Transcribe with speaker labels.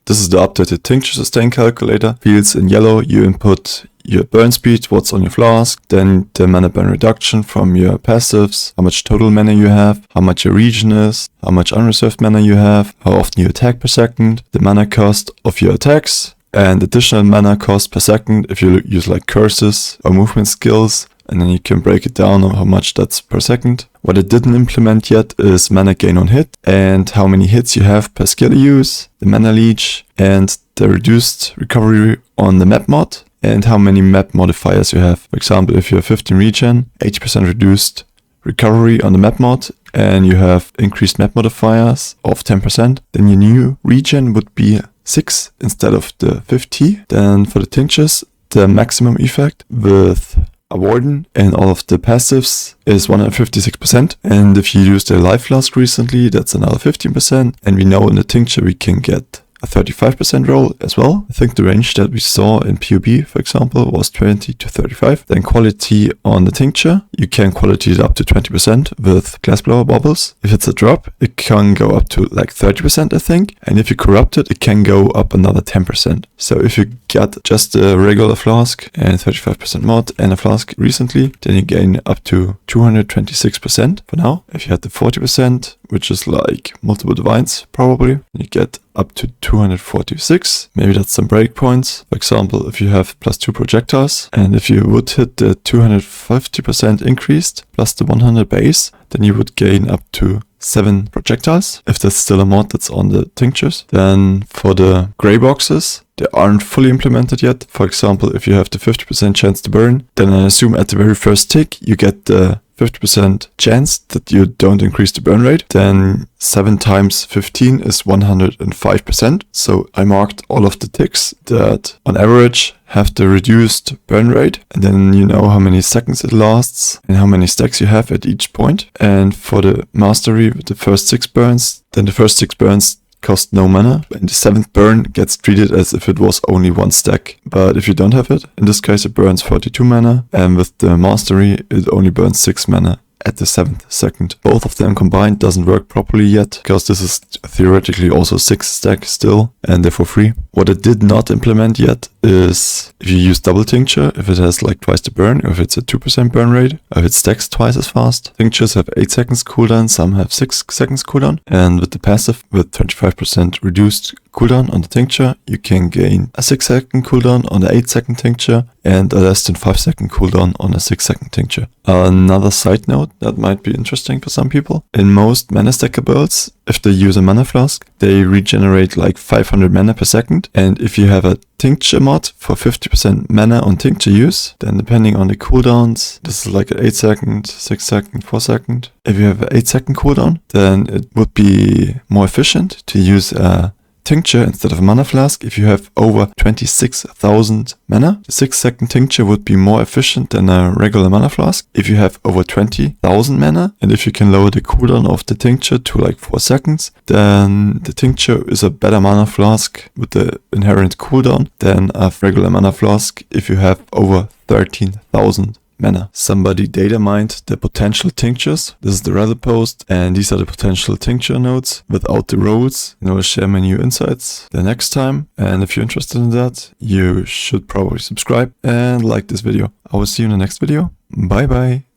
Speaker 1: This is the updated tincture sustain calculator. Fields in yellow, you input your burn speed, what's on your flask, then the mana burn reduction from your passives, how much total mana you have, how much your regen is, how much unreserved mana you have, how often you attack per second, the mana cost of your attacks, and additional mana cost per second if you use like curses or movement skills, and then you can break it down on how much that's per second. What it didn't implement yet is mana gain on hit, and how many hits you have per skill you use, the mana leech, and the reduced recovery on the map mod, and how many map modifiers you have. For example, if you have 15 regen, 80% reduced recovery on the map mod, and you have increased map modifiers of 10%, then your new regen would be 6 instead of the 50. Then for the tinctures, the maximum effect with a warden and all of the passives is 156%. And if you used a life flask recently, that's another 15%. And we know in the tincture we can get a 35% roll as well. I think the range that we saw in PoE, for example, was 20 to 35. Then quality on the tincture, you can quality it up to 20% with glassblower bubbles. If it's a drop, it can go up to like 30%, I think. And if you corrupt it, it can go up another 10%. So if you get just a regular flask and 35% mod and a flask recently, then you gain up to 226% for now. If you had the 40%, which is like multiple divines probably, you get up to 246. Maybe that's some breakpoints. For example, if you have +2 projectiles, and if you would hit the 250% increased plus the 100 base, then you would gain up to 7 projectiles, if that's still a mod that's on the tinctures. Then for the gray boxes, they aren't fully implemented yet. For example, if you have the 50% chance to burn, then I assume at the very first tick you get the 50% chance that you don't increase the burn rate. Then 7 times 15 is 105%. So I marked all of the ticks that on average have the reduced burn rate, and then you know how many seconds it lasts and how many stacks you have at each point. And for the mastery with the first 6 burns, then the first 6 burns cost no mana, and the 7th burn gets treated as if it was only 1 stack. But if you don't have it, in this case it burns 42 mana, and with the mastery it only burns 6 mana at the 7th second. Both of them combined doesn't work properly yet, because this is theoretically also 6 stack still, and they're for free. What it did not implement yet is if you use double tincture, if it has like twice the burn, or if it's a 2% burn rate, or if it stacks twice as fast. Tinctures have 8 seconds cooldown, some have 6 seconds cooldown, and with the passive with 25% reduced cooldown on the tincture, you can gain a 6-second cooldown on the 8-second tincture and a less than 5-second cooldown on a 6-second tincture. Another side note that might be interesting for some people: in most mana stacker builds, if they use a mana flask, they regenerate like 500 mana per second, and if you have a tincture mod for 50% mana on tincture use, then depending on the cooldowns, this is like an 8 second, 6 second, 4 second. If you have an 8-second cooldown, then it would be more efficient to use a tincture instead of a mana flask if you have over 26,000 mana. The 6-second tincture would be more efficient than a regular mana flask if you have over 20,000 mana, and if you can lower the cooldown of the tincture to like 4 seconds, then the tincture is a better mana flask with the inherent cooldown than a regular mana flask if you have over 13,000 mana. Somebody data mined the potential tinctures. This is the Reddit post, and these are the potential tincture nodes without the rolls. And I will share my new insights the next time. And if you're interested in that, you should probably subscribe and like this video. I will see you in the next video. Bye bye.